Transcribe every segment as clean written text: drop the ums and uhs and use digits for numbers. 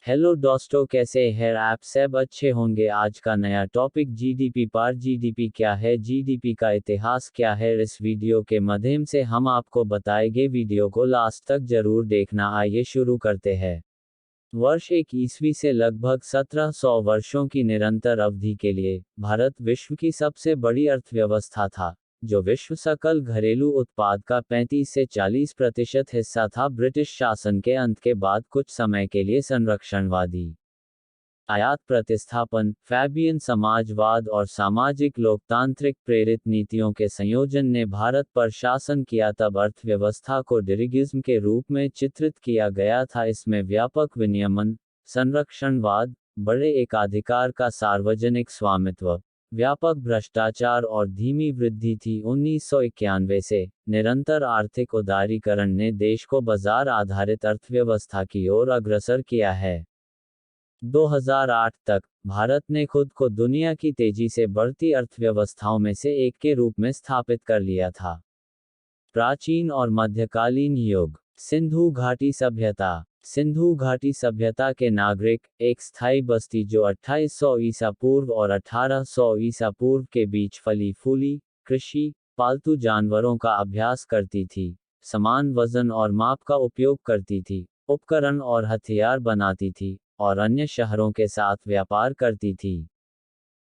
Hello दोस्तों, कैसे हैं आप सब? अच्छे होंगे। आज का नया टॉपिक जीडीपी पर। जीडीपी क्या है, जीडीपी का इतिहास क्या है, इस वीडियो के माध्यम से हम आपको बताएंगे। वीडियो को लास्ट तक जरूर देखना। आइए शुरू करते हैं। वर्ष 1 ईस्वी से लगभग 1700 वर्षों की निरंतर अवधि के लिए भारत विश्व की सबसे बड़ी अर्थव्यवस्था था, जो विश्व सकल घरेलू उत्पाद का 35 से 40% हिस्सा था। ब्रिटिश शासन के अंत के बाद कुछ समय के लिए संरक्षणवादी आयात प्रतिस्थापन, फैबियन समाजवाद और सामाजिक लोकतांत्रिक प्रेरित नीतियों के संयोजन ने भारत पर शासन किया। तब अर्थव्यवस्था को डिरिगिज्म के रूप में चित्रित किया गया था। इसमें व्यापक विनियमन, संरक्षणवाद, बड़े एकाधिकार का सार्वजनिक स्वामित्व, व्यापक भ्रष्टाचार और धीमी वृद्धि थी। 1991 से निरंतर आर्थिक उदारीकरण ने देश को बाजार आधारित अर्थव्यवस्था की ओर अग्रसर किया है। 2008 तक भारत ने खुद को दुनिया की तेजी से बढ़ती अर्थव्यवस्थाओं में से एक के रूप में स्थापित कर लिया था। प्राचीन और मध्यकालीन युग। सिंधु घाटी सभ्यता। सिंधु घाटी सभ्यता के नागरिक, एक स्थायी बस्ती जो 2800 ईसा पूर्व और 1800 ईसा पूर्व के बीच फली फूली, कृषि, पालतू जानवरों का अभ्यास करती थी, समान वजन और माप का उपयोग करती थी, उपकरण और हथियार बनाती थी, और अन्य शहरों के साथ व्यापार करती थी।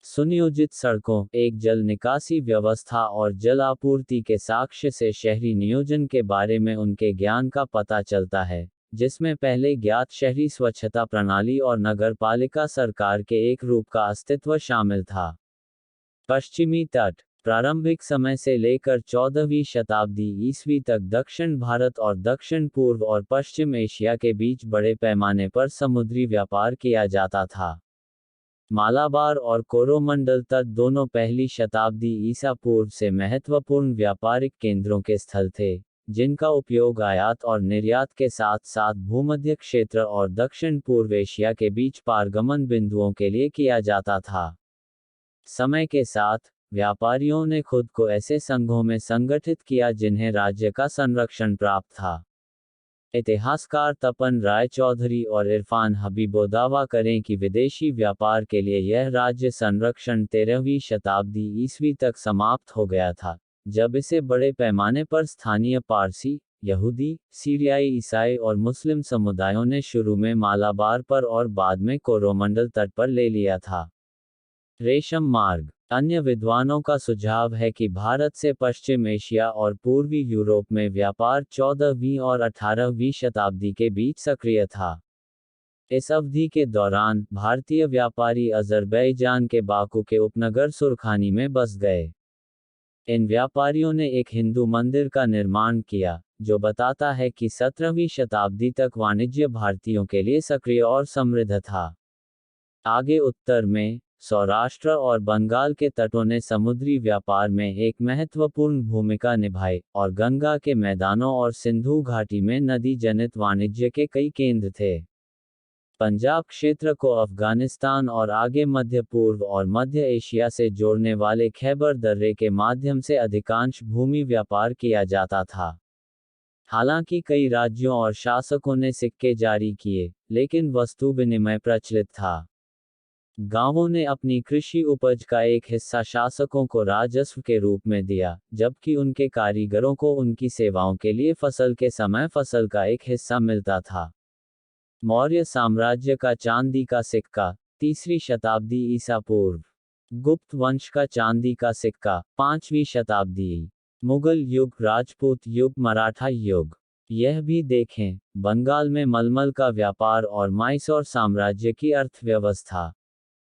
सुनियोजित सड़कों, एक जल निकासी व्यवस्था और जल आपूर्ति के साक्ष्य से शहरी नियोजन के बारे में उनके ज्ञान का पता चलता है, जिसमें पहले ज्ञात शहरी स्वच्छता प्रणाली और नगरपालिका सरकार के एक रूप का अस्तित्व शामिल था। पश्चिमी तट। प्रारंभिक समय से लेकर 14वीं शताब्दी ईस्वी तक दक्षिण भारत और दक्षिण पूर्व और पश्चिम एशिया के बीच बड़े पैमाने पर समुद्री व्यापार किया जाता था। मालाबार और कोरोमंडल तट दोनों पहली शताब्दी ईसा पूर्व से महत्वपूर्ण व्यापारिक केंद्रों के स्थल थे, जिनका उपयोग आयात और निर्यात के साथ साथ भूमध्य क्षेत्र और दक्षिण पूर्व एशिया के बीच पारगमन बिंदुओं के लिए किया जाता था। समय के साथ व्यापारियों ने खुद को ऐसे संघों में संगठित किया जिन्हें राज्य का संरक्षण प्राप्त था। इतिहासकार तपन राय चौधरी और इरफान हबीबो दावा करें कि विदेशी व्यापार के लिए यह राज्य संरक्षण 13वीं शताब्दी ईस्वी तक समाप्त हो गया था, जब इसे बड़े पैमाने पर स्थानीय पारसी, यहूदी, सीरियाई ईसाई और मुस्लिम समुदायों ने शुरू में मालाबार पर और बाद में कोरोमंडल तट पर ले लिया था। रेशम मार्ग। अन्य विद्वानों का सुझाव है कि भारत से पश्चिम एशिया और पूर्वी यूरोप में व्यापार 14वीं और 18वीं शताब्दी के बीच सक्रिय था। इस अवधि के दौरान भारतीय व्यापारी अज़रबैजान के बाकू के उपनगर सुरखानी में बस गए। इन व्यापारियों ने एक हिंदू मंदिर का निर्माण किया, जो बताता है कि 17वीं शताब्दी तक वाणिज्य भारतीयों के लिए सक्रिय और समृद्ध था। आगे उत्तर में सौराष्ट्र और बंगाल के तटों ने समुद्री व्यापार में एक महत्वपूर्ण भूमिका निभाई, और गंगा के मैदानों और सिंधु घाटी में नदी जनित वाणिज्य के कई केंद्र थे। पंजाब क्षेत्र को अफगानिस्तान और आगे मध्य पूर्व और मध्य एशिया से जोड़ने वाले खैबर दर्रे के माध्यम से अधिकांश भूमि व्यापार किया जाता था। हालांकि कई राज्यों और शासकों ने सिक्के जारी किए, लेकिन वस्तु विनिमय प्रचलित था। गांवों ने अपनी कृषि उपज का एक हिस्सा शासकों को राजस्व के रूप में दिया, जबकि उनके कारीगरों को उनकी सेवाओं के लिए फसल के समय फसल का एक हिस्सा मिलता था। मौर्य साम्राज्य का चांदी का सिक्का, 3वीं शताब्दी ईसा पूर्व। गुप्त वंश का चांदी का सिक्का, 5वीं शताब्दी। मुगल युग, राजपूत युग, मराठा युग। यह भी देखें, बंगाल में मलमल का व्यापार और मैसूर साम्राज्य की अर्थव्यवस्था।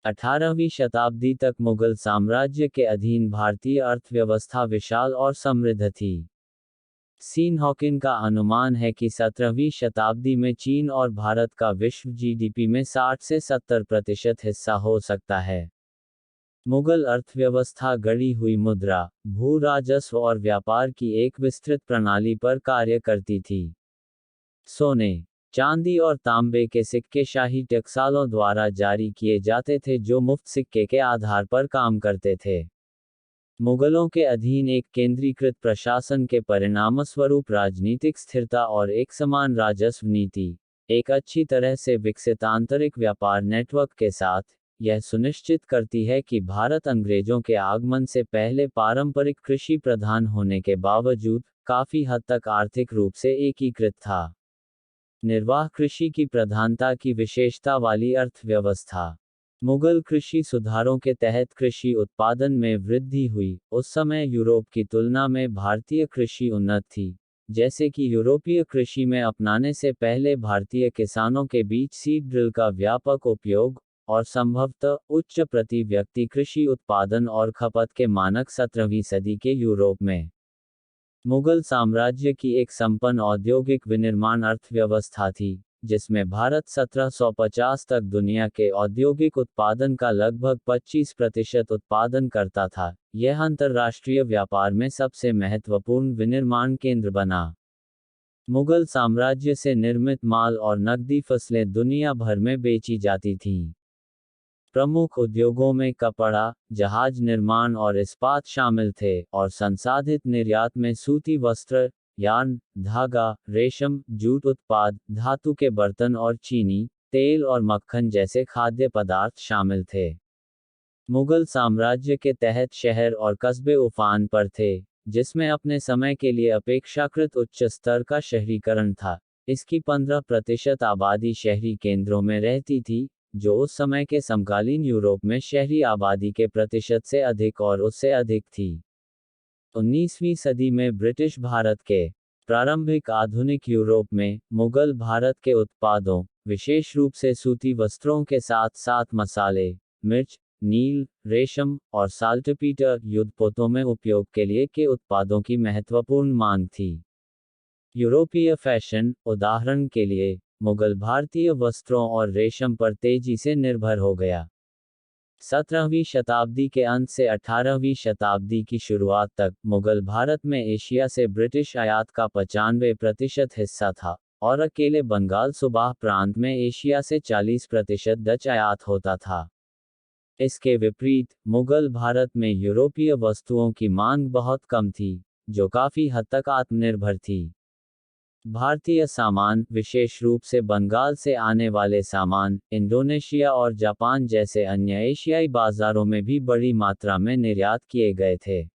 18वीं शताब्दी तक मुगल साम्राज्य के अधीन भारतीय अर्थव्यवस्था विशाल और समृद्ध थी। सीन हॉकिन का अनुमान है कि 17वीं शताब्दी में चीन और भारत का विश्व जीडीपी में 60 से 70% हिस्सा हो सकता है। मुगल अर्थव्यवस्था गढ़ी हुई मुद्रा, भू राजस्व और व्यापार की एक विस्तृत प्रणाली पर कार्य करती थी। सोने, चांदी और तांबे के सिक्के शाही टकसालों द्वारा जारी किए जाते थे, जो मुफ्त सिक्के के आधार पर काम करते थे। मुगलों के अधीन एक केंद्रीकृत प्रशासन के परिणामस्वरूप राजनीतिक स्थिरता और एक समान राजस्व नीति, एक अच्छी तरह से विकसित आंतरिक व्यापार नेटवर्क के साथ, यह सुनिश्चित करती है कि भारत अंग्रेजों के आगमन से पहले पारंपरिक कृषि प्रधान होने के बावजूद, काफी हद तक आर्थिक रूप से एकीकृत था। निर्वाह कृषि की प्रधानता की विशेषता वाली अर्थव्यवस्था। मुगल कृषि सुधारों के तहत कृषि उत्पादन में वृद्धि हुई। उस समय यूरोप की तुलना में भारतीय कृषि उन्नत थी, जैसे कि यूरोपीय कृषि में अपनाने से पहले भारतीय किसानों के बीच सीड ड्रिल का व्यापक उपयोग, और संभवतः उच्च प्रति व्यक्ति कृषि उत्पादन और खपत के मानक 17वीं सदी के यूरोप में। मुगल साम्राज्य की एक संपन्न औद्योगिक विनिर्माण अर्थव्यवस्था थी, जिसमें भारत 1750 तक दुनिया के औद्योगिक उत्पादन का लगभग 25% उत्पादन करता था। यह अंतर्राष्ट्रीय व्यापार में सबसे महत्वपूर्ण विनिर्माण केंद्र बना। मुगल साम्राज्य से निर्मित माल और नकदी फसलें दुनिया भर में बेची जाती थीं। प्रमुख उद्योगों में कपड़ा, जहाज निर्माण और इस्पात शामिल थे, और संसाधित निर्यात में सूती वस्त्र, यार्न, धागा, रेशम, जूट उत्पाद, धातु के बर्तन और चीनी, तेल और मक्खन जैसे खाद्य पदार्थ शामिल थे। मुगल साम्राज्य के तहत शहर और कस्बे उफान पर थे, जिसमें अपने समय के लिए अपेक्षाकृत उच्च स्तर का शहरीकरण था। इसकी 15% आबादी शहरी केंद्रों में रहती थी, जो उस समय के समकालीन यूरोप में शहरी आबादी के प्रतिशत से अधिक और उससे अधिक थी। 19वीं सदी में ब्रिटिश भारत के प्रारंभिक आधुनिक यूरोप में, मुगल भारत के उत्पादों, विशेष रूप से सूती वस्त्रों के साथ साथ मसाले, मिर्च, नील, रेशम, और साल्टपीटर युद्धपोतों में उपयोग के लिए के उत्पादों की महत्वपूर्ण मांग थी। यूरोपीय फैशन, उदाहरण के लिए, मुगल भारतीय वस्त्रों और रेशम पर तेजी से निर्भर हो गया। 17वीं शताब्दी के अंत से 18वीं शताब्दी की शुरुआत तक, मुगल भारत में एशिया से ब्रिटिश आयात का 95% हिस्सा था, और अकेले बंगाल सूबा प्रांत में एशिया से 40% डच आयात होता था। इसके विपरीत, मुगल भारत में यूरोपीय वस्तुओं की मांग बहुत कम थी, जो काफी हद तक आत्मनिर्भर थी। भारतीय सामान, विशेष रूप से बंगाल से आने वाले सामान, इंडोनेशिया और जापान जैसे अन्य एशियाई बाजारों में भी बड़ी मात्रा में निर्यात किए गए थे।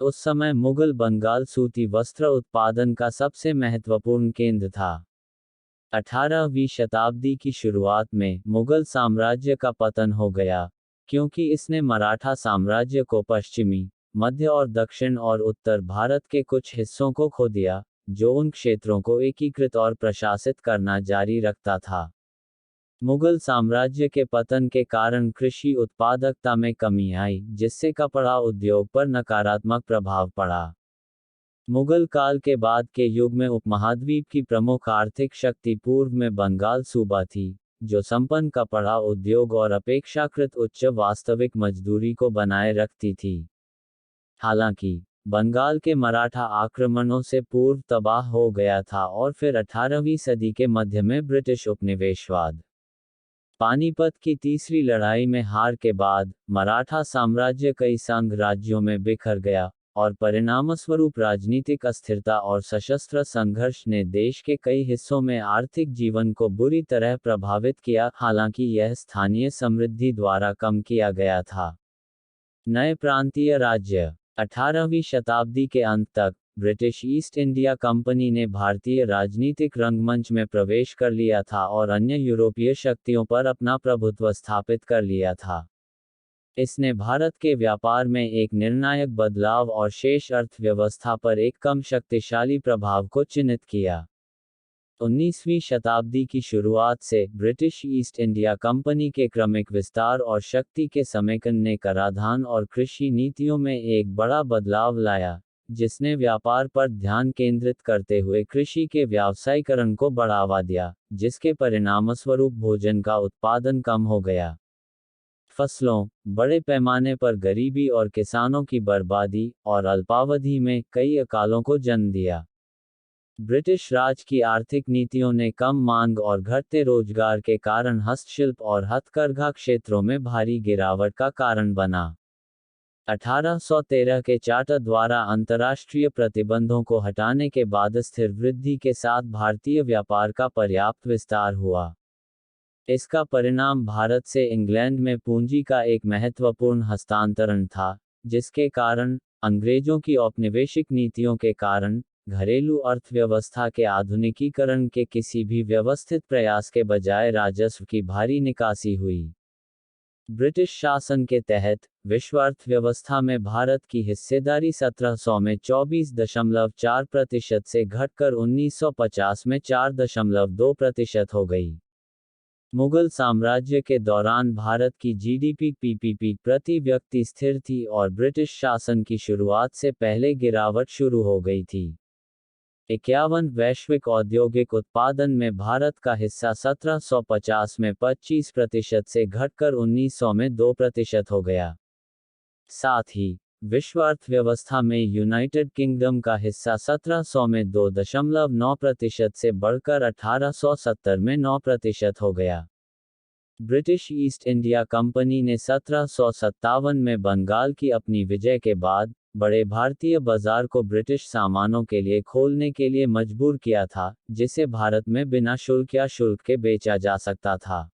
उस समय मुगल बंगाल सूती वस्त्र उत्पादन का सबसे महत्वपूर्ण केंद्र था। 18वीं शताब्दी की शुरुआत में, मुगल साम्राज्य का पतन हो गया, क्योंकि इसने मराठा साम्राज्य को पश्चिमी, मध्य और दक्षिण और उत्तर भारत के कुछ हिस्सों को खो दिया, जो उन क्षेत्रों को एकीकृत और प्रशासित करना जारी रखता था। मुगल साम्राज्य के पतन के कारण कृषि उत्पादकता में कमी आई, जिससे कपड़ा उद्योग पर नकारात्मक प्रभाव पड़ा। मुगल काल के बाद के युग में उपमहाद्वीप की प्रमुख आर्थिक शक्ति पूर्व में बंगाल सूबा थी, जो संपन्न कपड़ा उद्योग और अपेक्षाकृत उच्च वास्तविक मजदूरी को बनाए रखती थी। हालांकि, बंगाल के मराठा आक्रमणों से पूर्व तबाह हो गया था और फिर 18वीं सदी के मध्य में ब्रिटिश उपनिवेशवाद, पानीपत की तीसरी लड़ाई में हार के बाद, मराठा साम्राज्य कई संघ राज्यों में बिखर गया, और परिणामस्वरूप राजनीतिक अस्थिरता और सशस्त्र संघर्ष ने देश के कई हिस्सों में आर्थिक जीवन को बुरी तरह प्रभावित किया, हालांकि यह स्थानीय समृद्धि द्वारा कम किया गया था। नए प्रांतीय राज्य। 18वीं शताब्दी के अंत तक, ब्रिटिश ईस्ट इंडिया कंपनी ने भारतीय राजनीतिक रंगमंच में प्रवेश कर लिया था और अन्य यूरोपीय शक्तियों पर अपना प्रभुत्व स्थापित कर लिया था। इसने भारत के व्यापार में एक निर्णायक बदलाव और शेष अर्थव्यवस्था पर एक कम शक्तिशाली प्रभाव को चिह्नित किया। 19वीं शताब्दी की शुरुआत से, ब्रिटिश ईस्ट इंडिया कंपनी के क्रमिक विस्तार और शक्ति के समेकन ने कराधान और कृषि नीतियों में एक बड़ा बदलाव लाया, जिसने व्यापार पर ध्यान केंद्रित करते हुए कृषि के व्यावसायीकरण को बढ़ावा दिया, जिसके परिणामस्वरूप भोजन का उत्पादन कम हो गया। फसलों, बड़े पैमाने पर गरीबी और किसानों की बर्बादी, और अल्पावधि में कई अकालों को जन्म दिया। ब्रिटिश राज की आर्थिक नीतियों ने कम मांग और घटते रोजगार के कारण हस्तशिल्प और हथकरघा क्षेत्रों में भारी गिरावट का कारण बना। 1813 के चार्टर द्वारा अंतर्राष्ट्रीय प्रतिबंधों को हटाने के बाद स्थिर वृद्धि के साथ भारतीय व्यापार का पर्याप्त विस्तार हुआ। इसका परिणाम भारत से इंग्लैंड में पूंजी का एक महत्वपूर्ण हस्तांतरण था, जिसके कारण अंग्रेजों की औपनिवेशिक नीतियों के कारण घरेलू अर्थव्यवस्था के आधुनिकीकरण के किसी भी व्यवस्थित प्रयास के बजाय राजस्व की भारी निकासी हुई। ब्रिटिश शासन के तहत विश्व अर्थव्यवस्था में भारत की हिस्सेदारी 1700 में 24.4% से घटकर 1950 में 4.2% हो गई। मुगल साम्राज्य के दौरान भारत की जीडीपी पीपीपी प्रति व्यक्ति स्थिर थी और ब्रिटिश शासन की शुरुआत से पहले गिरावट शुरू हो गई थी। 51 वैश्विक औद्योगिक उत्पादन में भारत का हिस्सा 1750 में 25% से घटकर 1900 में 2% हो गया। साथ ही विश्व अर्थव्यवस्था में यूनाइटेड किंगडम का हिस्सा 1700 में 2.9% से बढ़कर 1870 में 9% हो गया। ब्रिटिश ईस्ट इंडिया कंपनी ने 1757 में बंगाल की अपनी विजय के बाद बड़े भारतीय बाजार को ब्रिटिश सामानों के लिए खोलने के लिए मजबूर किया था, जिसे भारत में बिना शुल्क या शुल्क के बेचा जा सकता था।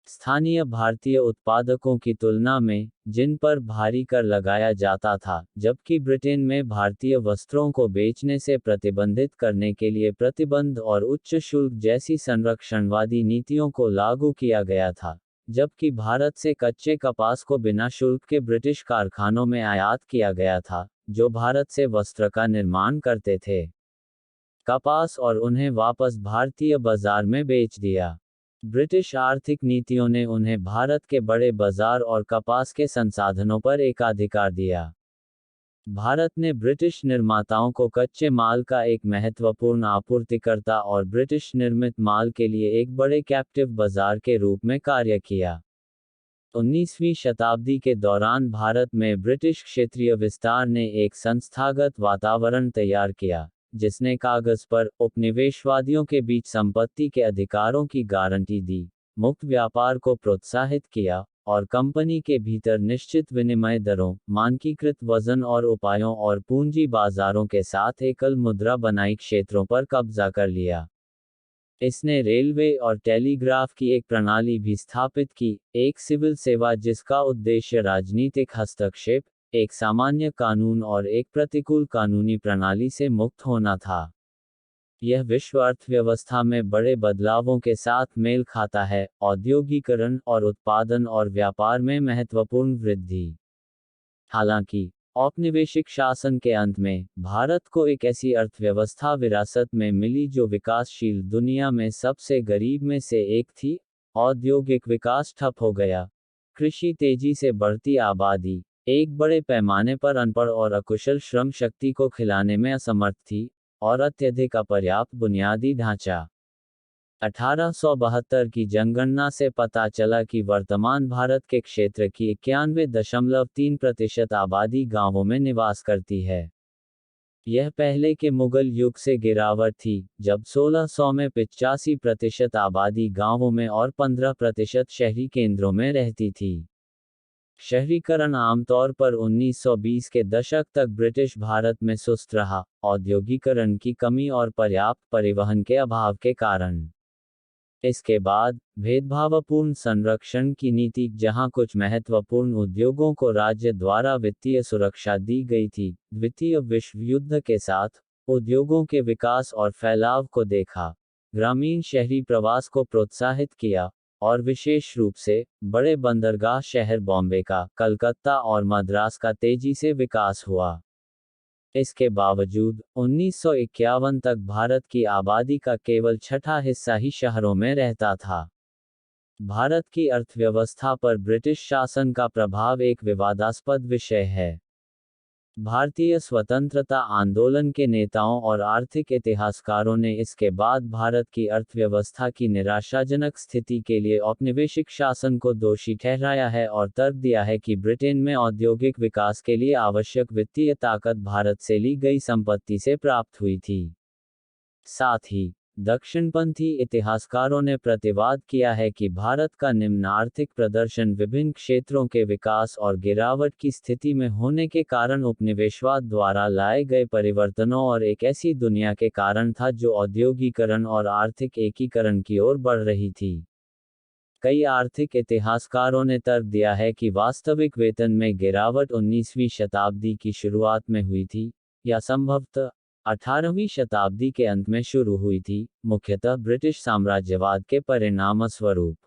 स्थानीय भारतीय उत्पादकों की तुलना में, जिन पर भारी कर लगाया जाता था, जबकि ब्रिटेन में भारतीय वस्त्रों को बेचने से प्रतिबंधित करने के लिए प्रतिबंध और उच्च शुल्क जैसी संरक्षणवादी नीतियों को लागू किया गया था, जबकि भारत से कच्चे कपास को बिना शुल्क के ब्रिटिश कारखानों में आयात किया गया था, जो भारत से वस्त्र का निर्माण करते थे। कपास और उन्हें वापस भारतीय बाजार में बेच दिया। ब्रिटिश आर्थिक नीतियों ने उन्हें भारत के बड़े बाजार और कपास के संसाधनों पर एकाधिकार दिया। भारत ने ब्रिटिश निर्माताओं को कच्चे माल का एक महत्वपूर्ण आपूर्तिकर्ता और ब्रिटिश निर्मित माल के लिए एक बड़े कैप्टिव बाजार के रूप में कार्य किया। 19वीं शताब्दी के दौरान भारत में ब्रिटिश क्षेत्रीय विस्तार ने एक संस्थागत वातावरण तैयार किया, जिसने कागज पर उपनिवेशवादियों के बीच संपत्ति के अधिकारों की गारंटी दी, मुक्त व्यापार को प्रोत्साहित किया और कंपनी के भीतर निश्चित विनिमय दरों, मानकीकृत वजन और उपायों और पूंजी बाजारों के साथ एकल मुद्रा बनाई क्षेत्रों पर कब्जा कर लिया। इसने रेलवे और टेलीग्राफ की एक प्रणाली भी स्थापित की, एक सिविल सेवा जिसका उद्देश्य राजनीतिक हस्तक्षेप, एक सामान्य कानून और एक प्रतिकूल कानूनी प्रणाली से मुक्त होना था। यह विश्व अर्थव्यवस्था में बड़े बदलावों के साथ मेल खाता है, औद्योगिकरण और उत्पादन और व्यापार में महत्वपूर्ण वृद्धि। हालांकि औपनिवेशिक शासन के अंत में भारत को एक ऐसी अर्थव्यवस्था विरासत में मिली जो विकासशील दुनिया में सबसे गरीब में से एक थी। औद्योगिक विकास ठप हो गया। कृषि तेजी से बढ़ती आबादी, एक बड़े पैमाने पर अनपढ़ और अकुशल श्रम शक्ति को खिलाने में असमर्थ थी, और अत्यधिक अपर्याप्त बुनियादी ढांचा। 1872 की जनगणना से पता चला कि वर्तमान भारत के क्षेत्र की 91.3% आबादी गांवों में निवास करती है। यह पहले के मुगल युग से गिरावट थी, जब 1600 में 85% आबादी गांवों में और 15% शहरी केंद्रों में रहती थी। शहरीकरण आमतौर पर 1920 के दशक तक ब्रिटिश भारत में सुस्त रहा, औद्योगिकरण की कमी और पर्याप्त परिवहन के अभाव के कारण। इसके बाद भेदभावपूर्ण संरक्षण की नीति, जहां कुछ महत्वपूर्ण उद्योगों को राज्य द्वारा वित्तीय सुरक्षा दी गई थी, द्वितीय विश्व युद्ध के साथ उद्योगों के विकास और फैलाव को देखा, ग्रामीण शहरी प्रवास को प्रोत्साहित किया, और विशेष रूप से बड़े बंदरगाह शहर बॉम्बे का, कलकत्ता और मद्रास का तेजी से विकास हुआ। इसके बावजूद 1951 तक भारत की आबादी का केवल छठा हिस्सा ही शहरों में रहता था। भारत की अर्थव्यवस्था पर ब्रिटिश शासन का प्रभाव एक विवादास्पद विषय है। भारतीय स्वतंत्रता आंदोलन के नेताओं और आर्थिक इतिहासकारों ने इसके बाद भारत की अर्थव्यवस्था की निराशाजनक स्थिति के लिए औपनिवेशिक शासन को दोषी ठहराया है और तर्क दिया है कि ब्रिटेन में औद्योगिक विकास के लिए आवश्यक वित्तीय ताकत भारत से ली गई संपत्ति से प्राप्त हुई थी। साथ ही दक्षिणपंथी इतिहासकारों ने प्रतिवाद किया है कि भारत का निम्न आर्थिक प्रदर्शन विभिन्न क्षेत्रों के विकास और गिरावट की स्थिति में होने के कारण उपनिवेशवाद द्वारा लाए गए परिवर्तनों और एक ऐसी दुनिया के कारण था जो औद्योगिकरण और आर्थिक एकीकरण की ओर बढ़ रही थी। कई आर्थिक इतिहासकारों ने तर्क दिया है कि वास्तविक वेतन में गिरावट 19वीं शताब्दी की शुरुआत में हुई थी, या संभवतः 18वीं शताब्दी के अंत में शुरू हुई थी, मुख्यतः ब्रिटिश साम्राज्यवाद के परिणामस्वरूप।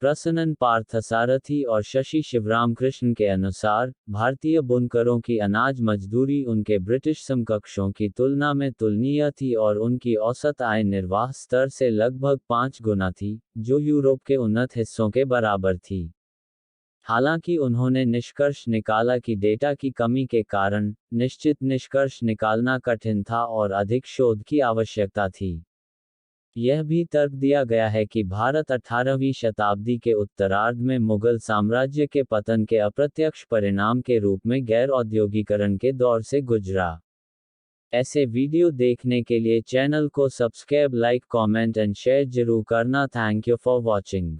प्रसन्नन पार्थसारथी और शशि शिवरामकृष्ण के अनुसार, भारतीय बुनकरों की अनाज मजदूरी उनके ब्रिटिश समकक्षों की तुलना में तुलनीय थी और उनकी औसत आय निर्वाह स्तर से लगभग 5 गुना थी, जो यूरोप के उन्नत हिस्सों के बराबर थी। हालांकि उन्होंने निष्कर्ष निकाला कि डेटा की कमी के कारण निश्चित निष्कर्ष निकालना कठिन था और अधिक शोध की आवश्यकता थी। यह भी तर्क दिया गया है कि भारत 18वीं शताब्दी के उत्तरार्ध में मुगल साम्राज्य के पतन के अप्रत्यक्ष परिणाम के रूप में गैर औद्योगिकरण के दौर से गुजरा। ऐसे वीडियो देखने के लिए चैनल को subscribe, like, comment and share जरूर करना। Thank you for watching.